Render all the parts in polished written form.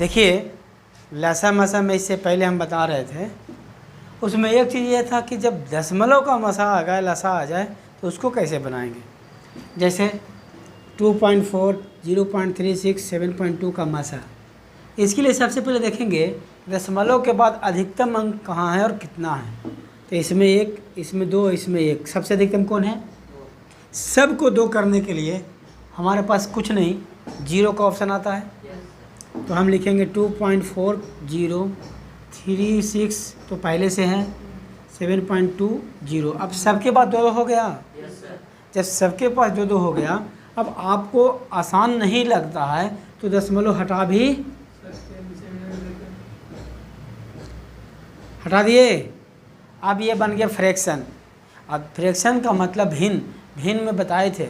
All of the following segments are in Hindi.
देखिए लसा मसा में इससे पहले हम बता रहे थे, उसमें एक चीज़ ये था कि जब दशमलव का मसा आ जाए, लसा आ जाए, तो उसको कैसे बनाएंगे। जैसे 2.4, 0.36, 7.2 का मसा। इसके लिए सबसे पहले देखेंगे दशमलव के बाद अधिकतम अंक कहाँ है और कितना है। तो इसमें 1, इसमें 2, इसमें 1, सबसे अधिकतम कौन है। सबको 2 करने के लिए हमारे पास कुछ नहीं, 0 का ऑप्शन आता है। तो हम लिखेंगे 2.4036, तो पहले से है 7.20। अब सबके पास 2 हो गया। जब सबके पास 2 हो गया, अब आपको आसान नहीं लगता है तो दशमलव हटा दिए। अब ये बन गया फ्रैक्शन। अब फ्रैक्शन का मतलब भिन्न में बताए थे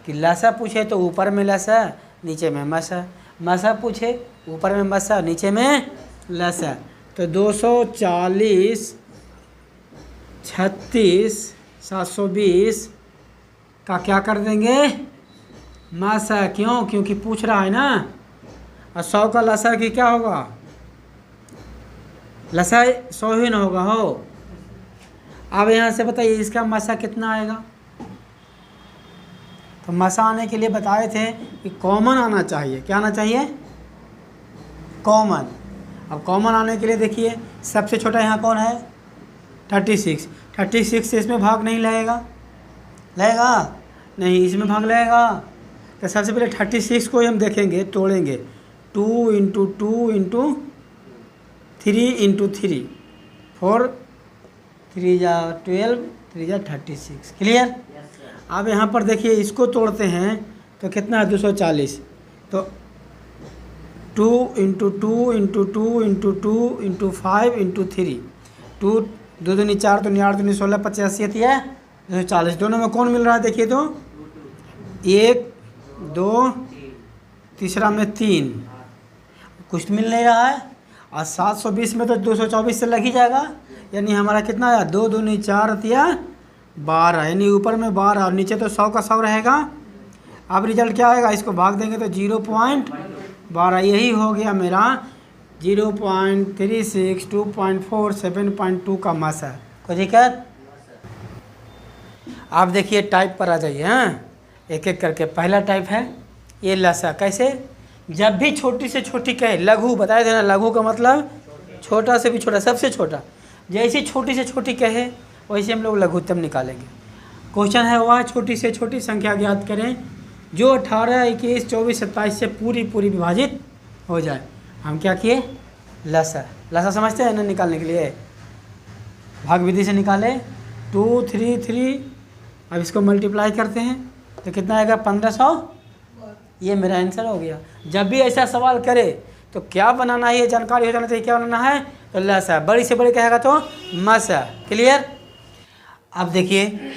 कि लसा पूछे तो ऊपर में लसा, नीचे में मसा। मसा पूछे ऊपर में मसा, नीचे में लसा। तो 240, 36, 720 का क्या कर देंगे, मसा। क्यों? क्योंकि पूछ रहा है ना। और 100 का लसा की क्या होगा, लसा 100 ही ना होगा हो। अब यहाँ से बताइए इसका मसा कितना आएगा। तो मसा आने के लिए बताए थे कि कॉमन आना चाहिए। क्या आना चाहिए, कॉमन। अब कॉमन आने के लिए देखिए सबसे छोटा यहाँ कौन है, 36। 36 से इसमें भाग नहीं लगेगा नहीं, इसमें भाग लगेगा। तो सबसे पहले 36 को हम देखेंगे, तोड़ेंगे। 2 × 2 × 3 × 3, 4, 3 × 12, 3 × 36। क्लियर। अब यहाँ पर देखिए इसको तोड़ते हैं तो कितना है, 240। तो 2 × 2 × 2 × 2 × 5 × 3, 2 2 दूनी 4, 2 8, 2 16, 85 है 240। दोनों में कौन मिल रहा है देखिए तो 1, 2, तीसरा में 3, कुछ मिल नहीं रहा है। और 720 में तो 224 से लग ही जाएगा, यानी हमारा कितना आया, 2 दूनी 4 12, यानी ऊपर में 12 और नीचे तो 100 का 100 रहेगा। अब रिजल्ट क्या आएगा, इसको भाग देंगे तो 0.12। यही हो गया मेरा 0.36, 2.4, 7.2 का मसा। कोई दिक्कत। आप देखिए टाइप पर आ जाइए। हाँ, एक एक करके। पहला टाइप है ये लसा। कैसे, जब भी छोटी से छोटी कहे, लघु बताए थे ना, लघु का मतलब छोटा से भी छोटा, सबसे छोटा। जैसी छोटी से छोटी कहे वैसे हम लोग लघुत्तम निकालेंगे। क्वेश्चन है वह छोटी से छोटी संख्या ज्ञात करें जो 18, 21, 24, 27 से पूरी विभाजित हो जाए। हम क्या किए, लसा समझते हैं ना, निकालने के लिए भाग विधि से निकाले। 2, 3, 3। अब इसको मल्टीप्लाई करते हैं तो कितना आएगा, 1500। ये मेरा आंसर हो गया। जब भी ऐसा सवाल करे तो क्या बनाना है, ये जानकारी हो जाना चाहिए। क्या बनाना है, तो लसा। बड़ी से बड़ी कहेगा तो मसा। क्लियर। अब देखिए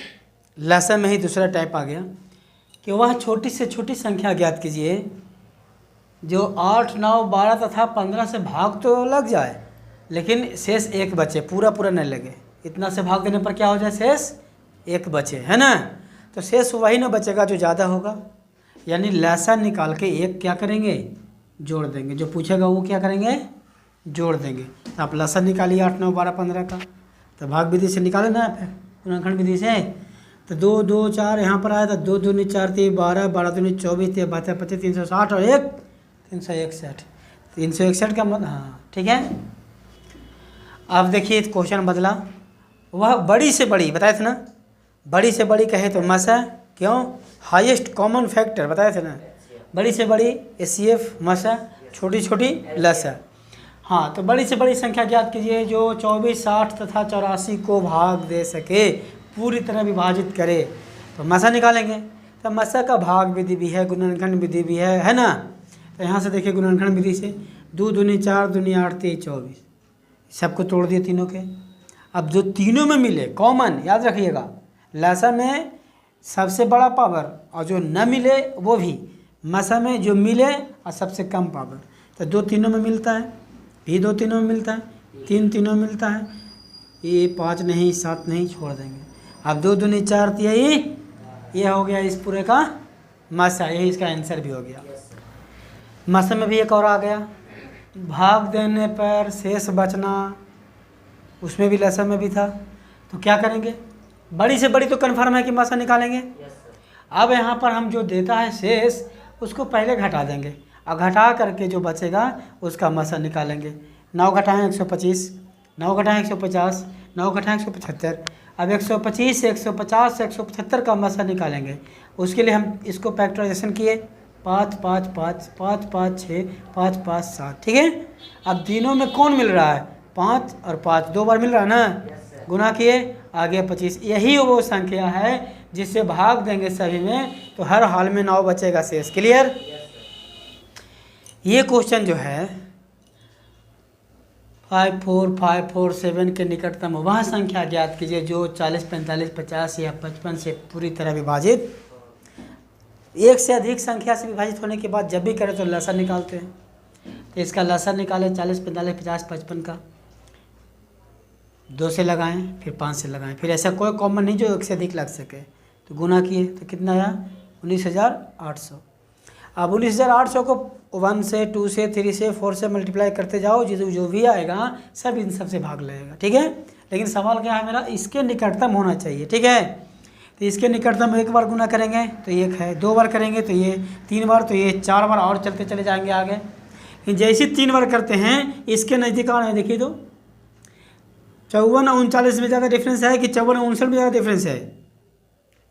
लसा में ही दूसरा टाइप आ गया कि वह छोटी से छोटी संख्या ज्ञात कीजिए जो 8, 9, 12 तथा 15 से भाग तो लग जाए लेकिन शेष 1 बचे, पूरा नहीं लगे। इतना से भाग देने पर क्या हो जाए, शेष 1 बचे, है ना। तो शेष वही ना बचेगा जो ज़्यादा होगा, यानी लसा निकाल के 1 क्या करेंगे, जोड़ देंगे। जो पूछेगा वो क्या करेंगे, जोड़ देंगे। तो आप लसा निकालिए 8, 9, 12, 15 का। तो भाग विधि से निकाले ना, गुणनखंड विधि से। तो 2, 2, 4 यहाँ पर आया था। 2 दूनी 4, 3, 12, 12 दूनी 24, 3 12, 25, 360 और 1 361। 361 का मतलब, हाँ ठीक है। अब देखिए क्वेश्चन बदला। वह बड़ी से बड़ी बताए थे ना, बड़ी से बड़ी कहे तो मसा। क्यों, हाईएस्ट कॉमन फैक्टर बताए थे ना। बड़ी से बड़ी HCF मसा, छोटी छोटी लसा। हाँ, तो बड़ी से बड़ी संख्या ज्ञात कीजिए जो 24, 60 तथा 84 को भाग दे सके, पूरी तरह विभाजित करे। तो मसा निकालेंगे। तो मसा का भाग विधि भी है, गुणनखंड विधि भी है ना। तो यहाँ से देखिए गुणनखंड विधि से 2 दूनी 4, दूनी 8, 3 24, सबको तोड़ दिए तीनों के। अब जो तीनों में मिले कॉमन, याद रखिएगा लसा में सबसे बड़ा पावर और जो न मिले वो भी, मसा में जो मिले और सबसे कम पावर। तो 2 तीनों में मिलता है, भी 2 तीनों में मिलता है, 3 तीनों में मिलता है। ये 5 नहीं, 7 नहीं, छोड़ देंगे। अब 2 दूनी 4, 3, ये हो गया इस पूरे का मसा। यही इसका आंसर भी हो गया। मसा में भी एक और आ गया, भाग देने पर शेष बचना, उसमें भी लसा में भी था, तो क्या करेंगे, बड़ी से बड़ी तो कन्फर्म है कि मासा निकालेंगे। अब यहाँ पर हम जो देता है शेष उसको पहले घटा देंगे और घटा करके जो बचेगा उसका मासा निकालेंगे। 9 घटाएँ 125, 9 घटाएँ 150, 9 घटाएँ 175। अब 125 से 150 से 175 का मासा निकालेंगे। उसके लिए हम इसको फैक्टराइजेशन किए, 5 5 5 5 5 6 5 5 7, ठीक है। अब तीनों में कौन मिल रहा है, 5 और 5 2 बार मिल रहा है ना, गुना किए, आगे 25। यही वो संख्या है जिससे भाग देंगे सभी में तो हर हाल में 9 बचेगा शेष। क्लियर। ये क्वेश्चन जो है 5 4 5 4 7 के निकटतम वह संख्या ज्ञात कीजिए जो 40 45 50 या 55 से पूरी तरह विभाजित। एक से अधिक संख्या से विभाजित होने के बाद जब भी करें तो लसा निकालते हैं, तो इसका लसा निकालें 40 45 50 55 का, 2 से लगाएं फिर 5 से लगाएं, फिर ऐसा कोई कॉमन नहीं जो एक से अधिक लग सके, तो गुना किए तो कितना आया 19,800। अब 19,800 को 1 से 2 से 3 से 4 से मल्टीप्लाई करते जाओ, जो भी आएगा सब इन सब से भाग लगेगा, ठीक है। लेकिन सवाल क्या है मेरा, इसके निकटतम होना चाहिए, ठीक है। तो इसके निकटतम एक बार गुना करेंगे तो 1 है, 2 बार करेंगे तो ये 3 बार, तो ये 4 बार और चलते चले जाएंगे आगे। लेकिन जैसे 3 बार करते हैं इसके नज़दीक आ रहे हैं, देखिए तो 54 और 39 में ज़्यादा डिफरेंस है कि 54 और 59 में ज़्यादा डिफरेंस है?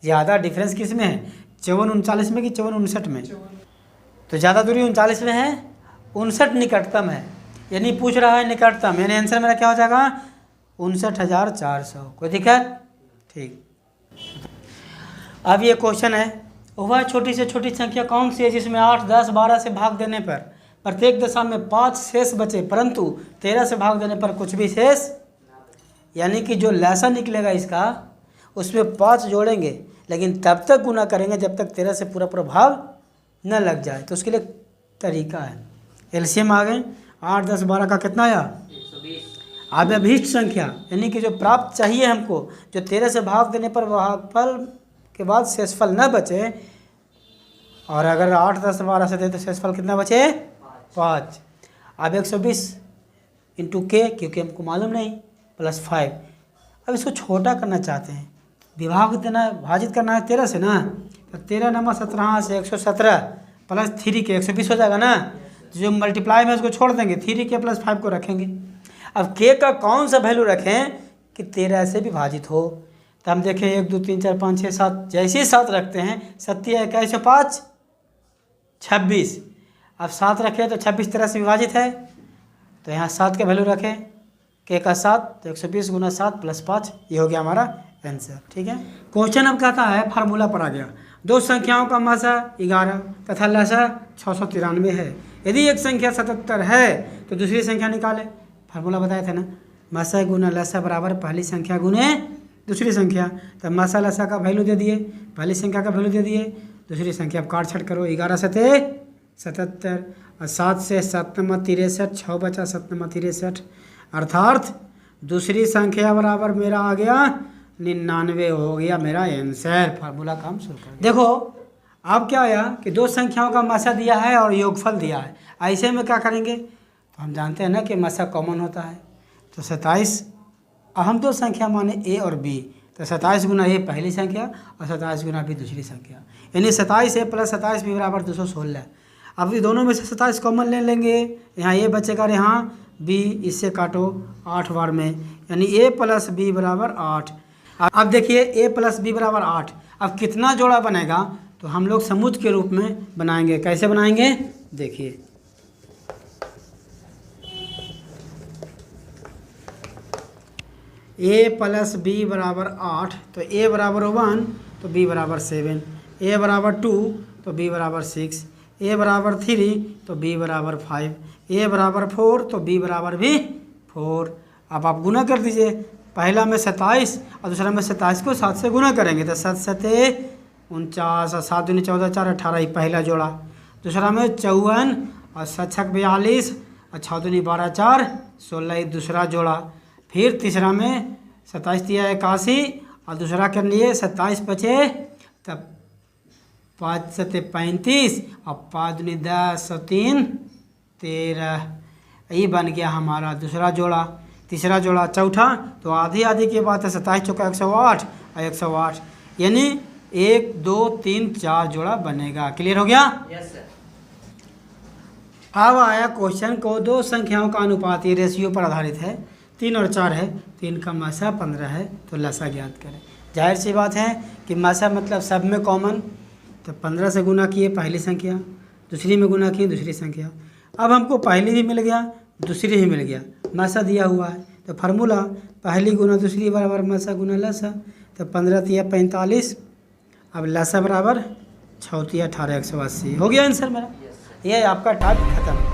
ज़्यादा डिफरेंस किस में है, 54 39 में कि 54 59 में? तो ज़्यादा दूरी 39 में है, 59 निकटतम है, यानी पूछ रहा है निकटतम, यानी आंसर मेरा क्या हो जाएगा 59,400। कोई दिक्कत? ठीक। अब ये क्वेश्चन है, वह छोटी से छोटी संख्या कौन सी है जिसमें 8 10 12 से भाग देने पर प्रत्येक दशा में 5 शेष बचे परंतु 13 से भाग देने पर कुछ भी शेष, यानी कि जो लसा निकलेगा इसका उसमें 5 जोड़ेंगे लेकिन तब तक गुना करेंगे जब तक 13 से पूरा पूरा भाग न लग जाए। तो उसके लिए तरीका है, एलसीएम आ गए, 8 10 12 का कितना आया 120। अब अभीष्ट संख्या यानी कि जो प्राप्त चाहिए हमको, जो 13 से भाग देने पर भागफल के बाद शेषफल न बचे, और अगर 8 10 12 से दे तो शेषफल कितना बचे 5। अब 120 इंटू के, क्योंकि हमको मालूम नहीं, प्लस 5। अब इसको छोटा करना चाहते हैं, विभाग देना है, भाजित करना है 13 से ना, तो 13 नंबर 17 से 117 प्लस 3 के 120 हो जाएगा ना। जो मल्टीप्लाई में उसको छोड़ देंगे, 3 के प्लस 5 को रखेंगे। अब के का कौन सा वैल्यू रखें कि 13 से विभाजित हो, तो हम देखें 1 2 3 4 5 6 7, जैसे ही 7 रखते हैं 7 21 5 26। अब 7 रखें तो 26 13 से विभाजित है, तो यहाँ 7 का वैल्यू रखें, के का 7 तो 120 गुना 7 प्लस 5, ये हो गया हमारा आंसर, ठीक है। क्वेश्चन अब कहता है, फार्मूला पर आ गया, दो संख्याओं का मासा 11 तथा लसा 693 है, यदि एक संख्या 77 है तो दूसरी संख्या निकाले। फार्मूला बताए थे ना, मासा गुना लसा बराबर पहली संख्या गुने दूसरी संख्या, तब मासा लसा का वैल्यू दे दिए, पहली संख्या का वैल्यू दे दिए, दूसरी संख्या अब काट छट करो, 11 सते 77 और 7 से 7 नमा 63, 6 बचा 7 नमा 63, अर्थात दूसरी संख्या बराबर मेरा आ गया 99 हो गया मेरा आंसर। फार्मूला काम शुरू कर। देखो अब क्या आया कि दो संख्याओं का मासा दिया है और योगफल दिया है, ऐसे में क्या करेंगे, तो हम जानते हैं ना कि मासा कॉमन होता है, तो 27 अहम दो संख्या माने ए और बी, तो 27 गुना ए पहली संख्या और 27 गुना बी दूसरी संख्या, यानी 27 ए प्लस 27 बी बराबर 216। अब ये दोनों में से 27 कॉमन ले लेंगे, यहाँ ए बचेगा और यहाँ बी, इससे काटो 8 बार में, यानी ए प्लस बी बराबर 8। अब देखिए ए प्लस बी बराबर 8, अब कितना जोड़ा बनेगा, तो हम लोग समुच्च के रूप में बनाएंगे। कैसे बनाएंगे देखिए, ए प्लस बी बराबर 8, तो ए बराबर 1 तो बी बराबर 7, ए बराबर 2 तो बी बराबर 6, ए बराबर 3 तो बी बराबर 5, ए बराबर 4 तो बी बराबर भी 4। अब आप गुना कर दीजिए, पहला में 27 और दूसरा में 27 को 7 से गुना करेंगे, तो 7 सते 49 और 7 दूनी 14 4 18 ही पहला जोड़ा, दूसरा में 54 और 7 छक 42 और 6 दूनी 12 4 16 ही दूसरा जोड़ा, फिर तीसरा में 27 दिया 81 और दूसरा कर लिए 27 बचे, तब 5 सते 35 और 5 दूनी 10 और 3 13, ये बन गया हमारा दूसरा जोड़ा। तीसरा जोड़ा चौथा, तो आधी आधी के बाद 27 चौका 108 और 108, यानी 1 2 3 4 जोड़ा बनेगा। क्लियर हो गया? Yes sir. अब आया क्वेश्चन को दो संख्याओं का अनुपात, ये रेशियो पर आधारित है। 3 और 4 है, 3 का मासा 15 है, तो लसा ज्ञात करें। जाहिर सी बात है कि मासा मतलब सब में कॉमन, तो 15 से गुना किए पहली संख्या, दूसरी में गुना किए दूसरी संख्या। अब हमको पहली भी मिल गया, दूसरी भी मिल गया, मासा दिया हुआ है, तो फार्मूला पहली गुना दूसरी बराबर मासा गुना लसा, तो 15 तिया 45, अब लसा बराबर 6 तिया 18 180। हो गया आंसर मेरा। ये आपका टाइप खत्म।